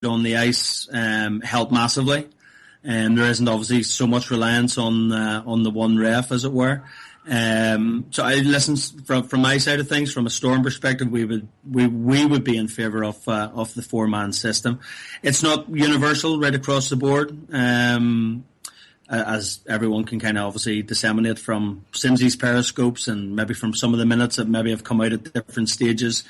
on the ice help massively. And there isn't obviously so much reliance on the one ref, as it were. So I listen from my side of things, from a Storm perspective, we would be in favour of the 4-man system. It's not universal right across the board, as everyone can kind of obviously disseminate from Simsy's periscopes and maybe from some of the minutes that maybe have come out at different stages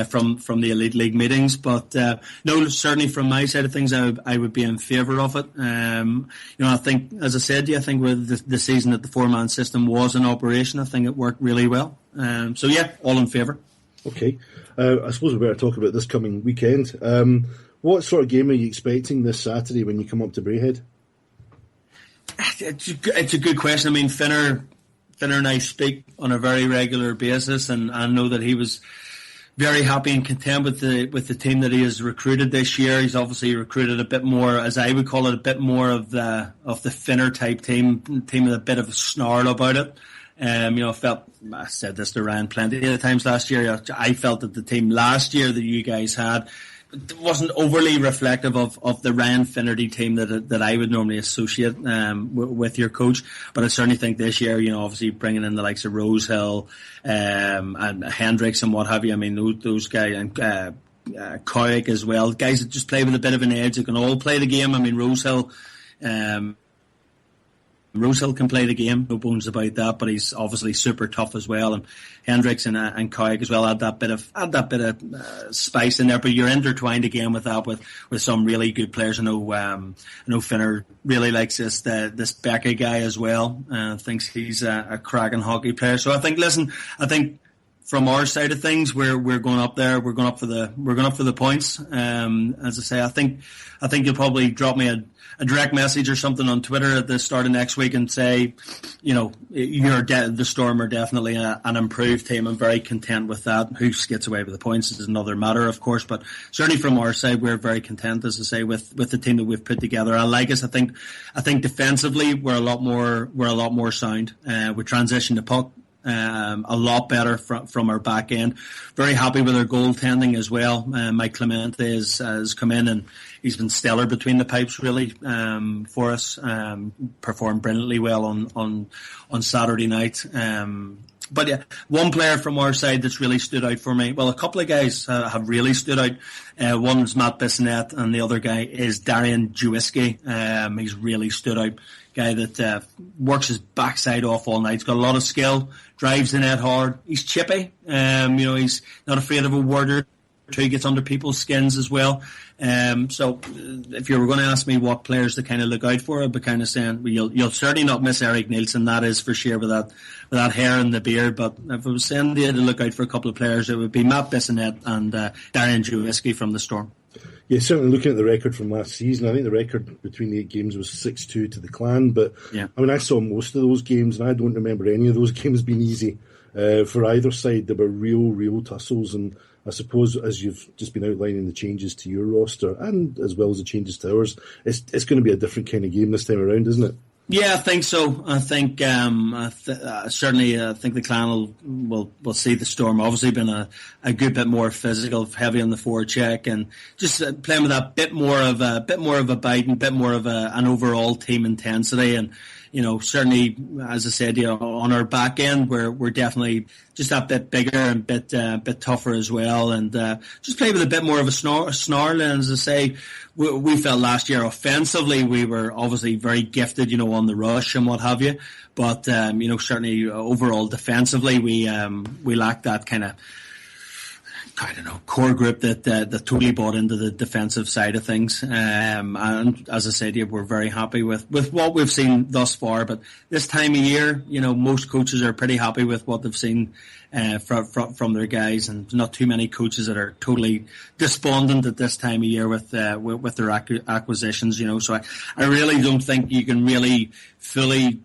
from the Elite League meetings. But no, certainly from my side of things, I would be in favour of it. I think, as I said, I think with the season that the 4-man system was in operation, I think it worked really well. So yeah, all in favour. Okay, I suppose we better talk about this coming weekend. What sort of game are you expecting this Saturday when you come up to Braehead? It's a good question. I mean, Finner and I speak on a very regular basis, and I know that he was very happy and content with the team that he has recruited this year. He's obviously recruited a bit more, as I would call it, a bit more of the Finner type team with a bit of a snarl about it. I said this to Ryan plenty of times last year. I felt that the team last year that you guys had wasn't overly reflective of the Ryan Finnerty team that I would normally associate with your coach. But I certainly think this year, obviously bringing in the likes of Rosehill and Hendricks and what have you. I mean, those guys, and Koyek as well, guys that just play with a bit of an edge. They can all play the game. I mean, Rosehill can play the game, no bones about that, but he's obviously super tough as well. And Hendricks and Koyek as well add that bit of spice in there. But you're intertwined again with that with some really good players. I know Finner really likes this Becca guy as well. Thinks he's a cracking hockey player. So I think from our side of things, we're going up there. We're going up for the points. As I say, I think you'll probably drop me a direct message or something on Twitter at the start of next week and say, the Storm are definitely an improved team. I'm very content with that. Who gets away with the points is another matter, of course, but certainly from our side, we're very content, as I say, with the team that we've put together. I like us. I think defensively, we're a lot more sound. We transition the puck a lot better from our back end. Very happy with our goaltending as well. Mike Clemente has come in and he's been stellar between the pipes, really, for us. Performed brilliantly well on Saturday night. But yeah, one player from our side that's really stood out for me. Well, a couple of guys have really stood out. One is Matt Bissonnette, and the other guy is Darian Jawiski. He's really stood out. Guy that works his backside off all night. He's got a lot of skill, drives the net hard. He's chippy. He's not afraid of a word or two, gets under people's skins as well. So if you were going to ask me what players to kind of look out for, I'd be kind of saying, well, you'll certainly not miss Eric Nielsen, that is for sure, with that hair and the beard. But if I was saying to look out for a couple of players, it would be Matt Bissonnette and Darian Jawiski from the Storm. Yeah, certainly looking at the record from last season, I think the record between the 8 games was 6-2 to the Clan. But yeah. I mean, I saw most of those games, and I don't remember any of those games being easy for either side. There were real tussles, and I suppose as you've just been outlining the changes to your roster, and as well as the changes to ours, it's going to be a different kind of game this time around, isn't it? Yeah, I think so. I think certainly I think the Clan will see the Storm obviously been a good bit more physical, heavy on the forecheck, and just playing with that bit more of a bite and bit more of an overall team intensity. And certainly, as I said, on our back end, we're definitely just that bit bigger and bit tougher as well, and just play with a bit more of a snarl. And as I say, we felt last year offensively we were obviously very gifted, on the rush and what have you. But certainly overall defensively we lacked that kind of, I don't know, core group that totally bought into the defensive side of things. And as I said, we're very happy with what we've seen thus far. But this time of year, most coaches are pretty happy with what they've seen from their guys, and not too many coaches that are totally despondent at this time of year with their acquisitions. So I really don't think you can really fully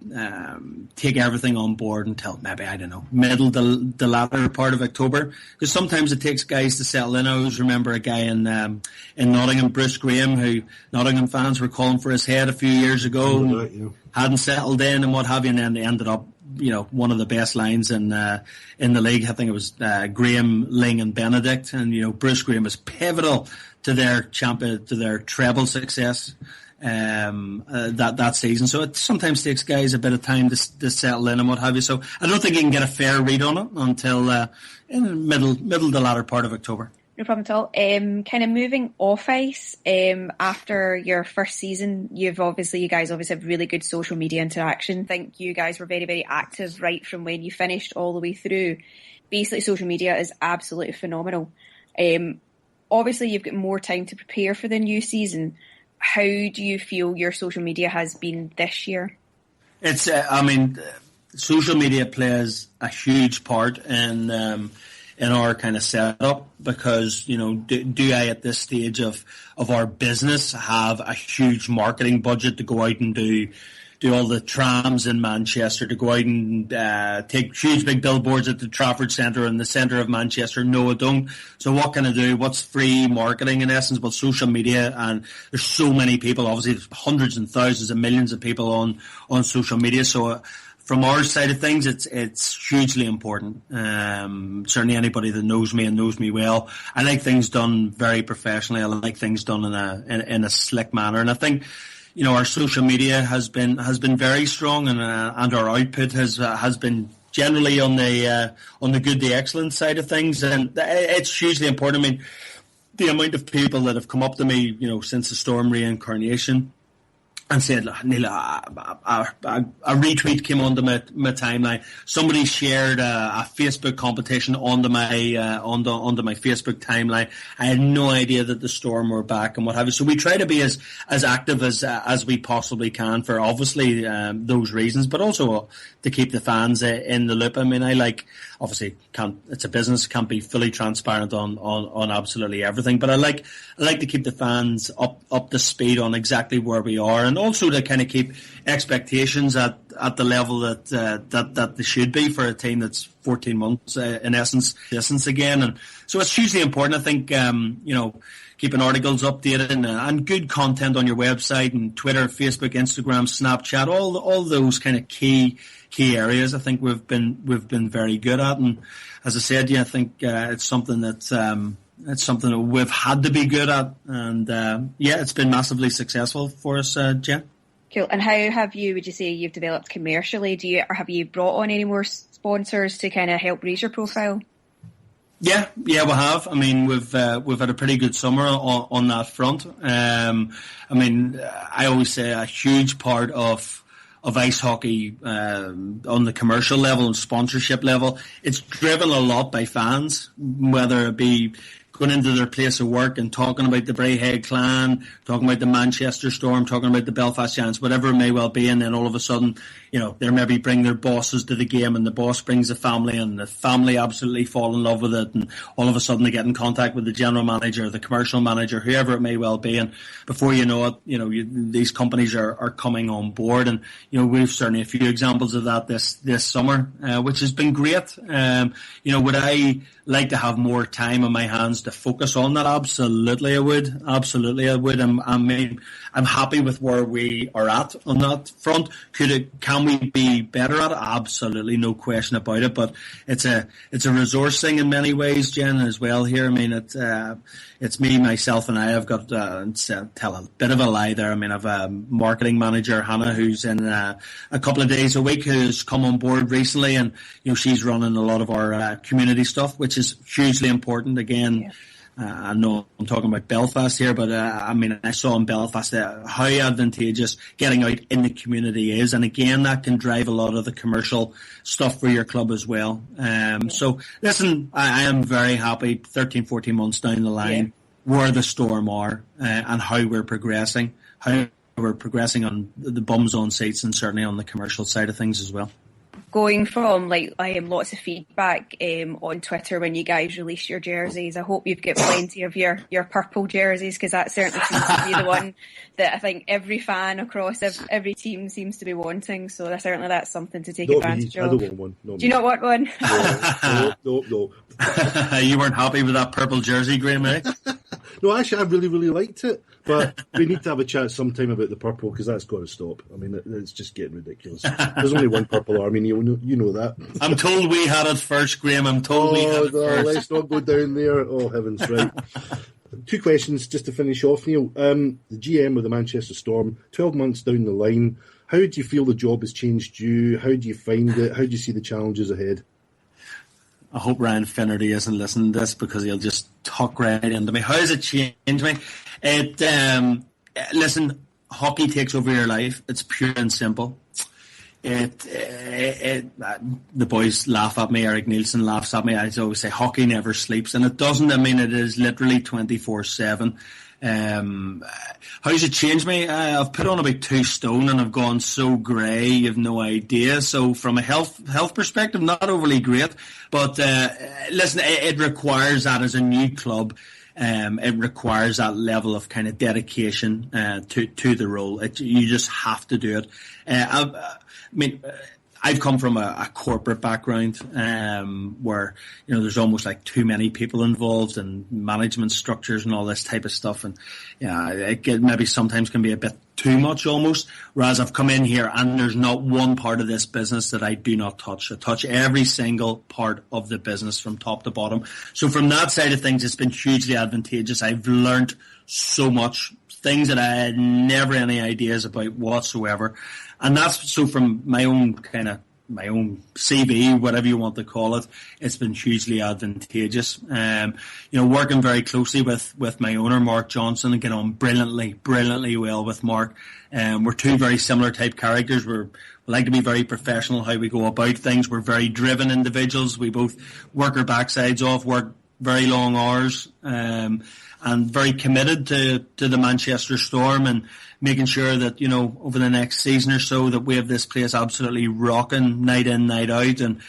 take everything on board until maybe, I don't know, middle to the latter part of October, because sometimes it takes guys to settle in. I always remember a guy in Nottingham, Bruce Graham, who Nottingham fans were calling for his head a few years ago, hadn't settled in and what have you, and then they ended up one of the best lines in the league. I think it was Graham, Ling, and Benedict, and Bruce Graham was pivotal to their treble success that season. So it sometimes takes guys a bit of time to settle in and what have you. So I don't think you can get a fair read on it until in the middle to latter part of October. No problem at all. Kind of moving off ice, after your first season, you guys obviously have really good social media interaction. I think you guys were very, very active right from when you finished all the way through. Basically, social media is absolutely phenomenal. Obviously, you've got more time to prepare for the new season. How do you feel your social media has been this year? It's, social media plays a huge part in our kind of setup because, do I at this stage of our business have a huge marketing budget to go out and do all the trams in Manchester, to go out and take huge big billboards at the Trafford Centre in the centre of Manchester? No, I don't. So what can I do? What's free marketing in essence? Well, social media, and there's so many people, obviously there's hundreds and thousands of millions of people on social media. So from our side of things, it's hugely important. Certainly anybody that knows me and knows me well, I like things done very professionally. I like things done in a slick manner, and I think our social media has been very strong, and our output has been generally on the good to excellent side of things, and it's hugely important. I mean, the amount of people that have come up to me, since the Storm reincarnation, and said, Neil, a retweet came onto my timeline. Somebody shared a Facebook competition onto my Facebook timeline. I had no idea that the Storm were back and what have you. So we try to be as active as we possibly can for obviously those reasons, but also to keep the fans in the loop. I mean, it's a business, can't be fully transparent on absolutely everything, but I like to keep the fans up to speed on exactly where we are, and also to kind of keep expectations at the level that they should be for a team that's 14 months in essence again. And so it's hugely important, I think, keeping articles updated and good content on your website and Twitter, Facebook, Instagram, Snapchat, all those kind of key areas. I think we've been very good at, and as I said, I think it's something that we've had to be good at, and it's been massively successful for us, Jen. Cool. And how would you say you've developed commercially? Have you brought on any more sponsors to kind of help raise your profile? Yeah, we have. I mean, we've had a pretty good summer on that front. I always say a huge part of ice hockey on the commercial level and sponsorship level, it's driven a lot by fans, whether it be going into their place of work and talking about the Braehead Clan, talking about the Manchester Storm, talking about the Belfast Giants, whatever it may well be, and then all of a sudden, they maybe bring their bosses to the game, and the boss brings a family, and the family absolutely fall in love with it, and all of a sudden they get in contact with the general manager, the commercial manager, whoever it may well be, and before you know it, these companies are coming on board, and we've certainly a few examples of that this summer, which has been great. Would I like to have more time on my hands to focus on that? Absolutely, I would. I'm happy with where we are at on that front. Can we be better at it? Absolutely, no question about it. But it's a resource thing in many ways, Jen, as well. Here, I mean, it's me, myself, and I. I've got tell a bit of a lie there. I mean, I've a marketing manager, Hannah, who's in a couple of days a week, who's come on board recently, and she's running a lot of our community stuff, which is hugely important. Again. Yeah. I know I'm talking about Belfast here, but I saw in Belfast how advantageous getting out in the community is, and again, that can drive a lot of the commercial stuff for your club as well. So listen, I am very happy 13, 14 months down the line where the Storm are and how we're progressing on the bums on seats and certainly on the commercial side of things as well. Going from lots of feedback on Twitter when you guys release your jerseys, I hope you've got plenty of your purple jerseys, because that certainly seems to be the one that I think every fan across every team seems to be wanting. So that's something to take advantage of. I don't want one. Not Do you not want one? No. You weren't happy with that purple jersey, Graham, eh? No, actually, I really, really liked it. But we need to have a chat sometime about the purple, because that's got to stop. I mean, it's just getting ridiculous. There's only one purple army, Neil. You know that. I'm told we had it first, Graham. I'm told we had it first. Let's not go down there. Oh, heavens, right. 2 questions just to finish off, Neil. The GM of the Manchester Storm, 12 months down the line, how do you feel the job has changed you? How do you find it? How do you see the challenges ahead? I hope Ryan Finnerty isn't listening to this, because he'll just talk right into me. How has it changed me? Listen, hockey takes over your life. It's pure and simple. The boys laugh at me. Eric Nielsen laughs at me. I always say hockey never sleeps, and it doesn't. I mean, it is literally 24/7. How's it changed me? I've put on about 2 stone and I've gone so grey, you've no idea. So from a health perspective, not overly great. But listen, it requires that as a new club. It requires that level of kind of dedication to the role. You just have to do it. I've come from a corporate background where, you know, there's almost like too many people involved and management structures and all this type of stuff. And it maybe sometimes can be a bit too much almost. Whereas I've come in here and there's not one part of this business that I do not touch. I touch every single part of the business from top to bottom. So from that side of things, it's been hugely advantageous. I've learned so much, things that I had never any ideas about whatsoever. And that's so from my own CV, whatever you want to call it, it's been hugely advantageous. Working very closely with my owner, Mark Johnson, and get on brilliantly well with Mark. We're 2 very similar type characters. We like to be very professional how we go about things. We're very driven individuals. We both work our backsides off, work very long hours, and very committed to the Manchester Storm and making sure that, you know, over the next season or so that we have this place absolutely rocking night in, night out. And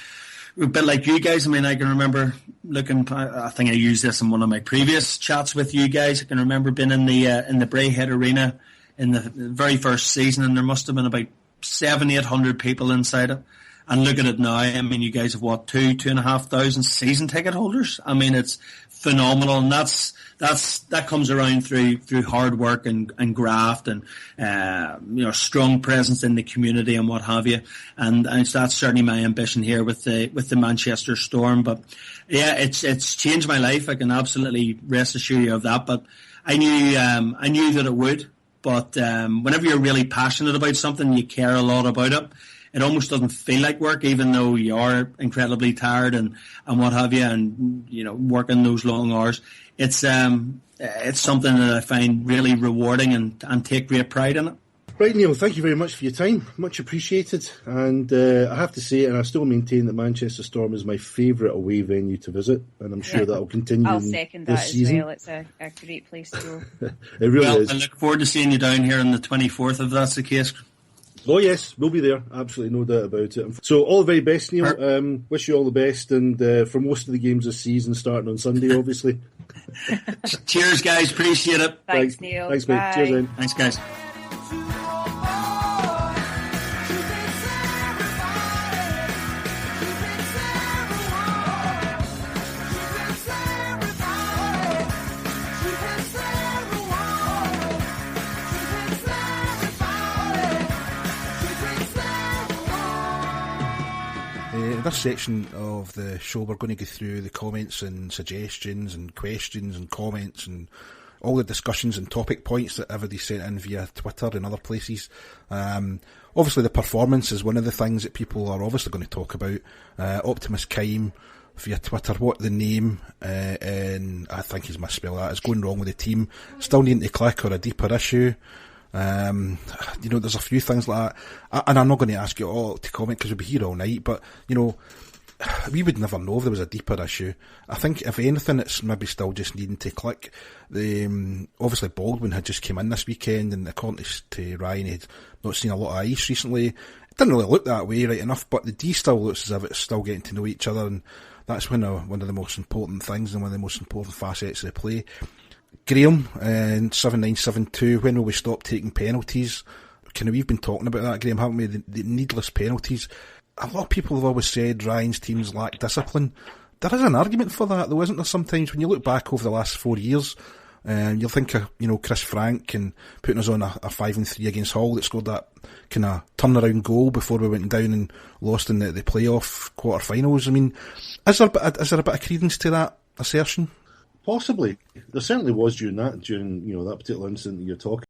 a bit like you guys, I mean, I can remember I think I used this in one of my previous chats with you guys. I can remember being in the Braehead Arena in the very first season, and there must have been about 700-800 people inside it. And look at it now. I mean, you guys have 2,500 season ticket holders. I mean, it's phenomenal, and that comes around through hard work and graft and strong presence in the community and what have you. And that's certainly my ambition here with the Manchester Storm. But yeah, it's changed my life. I can absolutely rest assured you of that. But I knew that it would. But whenever you're really passionate about something, you care a lot about it. It almost doesn't feel like work, even though you are incredibly tired and what have you, and you know, working those long hours. It's something that I find really rewarding and take great pride in it. Right, Neil, thank you very much for your time. Much appreciated. And I have to say, and I still maintain that Manchester Storm is my favourite away venue to visit, and I'm sure that will continue I'll second that as well. It's a great place to go. It really is. I look forward to seeing you down here on the 24th, if that's the case. Oh yes, we'll be there. Absolutely no doubt about it. So all the very best, Neil. Wish you all the best, and for most of the games this season, starting on Sunday, obviously. Cheers, guys. Appreciate it. Thanks, Neil. Thanks, mate. Bye. Cheers, then. Thanks, guys. In this section of the show, we're going to go through the comments and suggestions and questions and comments and all the discussions and topic points that everybody sent in via Twitter and other places. Obviously, the performance is one of the things that people are obviously going to talk about. Optimus Kime via Twitter, what the name, and I think he's misspelled that, is going wrong with the team. Still needing to click, or a deeper issue. There's a few things like that, and I'm not going to ask you all to comment because we'll be here all night, but, you know, we would never know if there was a deeper issue. I think, if anything, it's maybe still just needing to click. Obviously Baldwin had just came in this weekend, and according to Ryan, he'd not seen a lot of ice recently. It didn't really look that way, right enough, but the D still looks as if it's still getting to know each other, and that's one of the most important things and one of the most important facets of the play. Graham, 7972, when will we stop taking penalties? We've been talking about that, Graham, haven't we? The needless penalties. A lot of people have always said Ryan's teams lack discipline. There is an argument for that, though, isn't there, sometimes? When you look back over the last 4 years, You'll think of, Chris Frank and putting us on a 5-3 against Hull that scored that kind of turnaround goal before we went down and lost in the playoff quarter-finals. I mean, is there a bit of credence to that assertion? Possibly. There certainly was during that particular incident that you're talking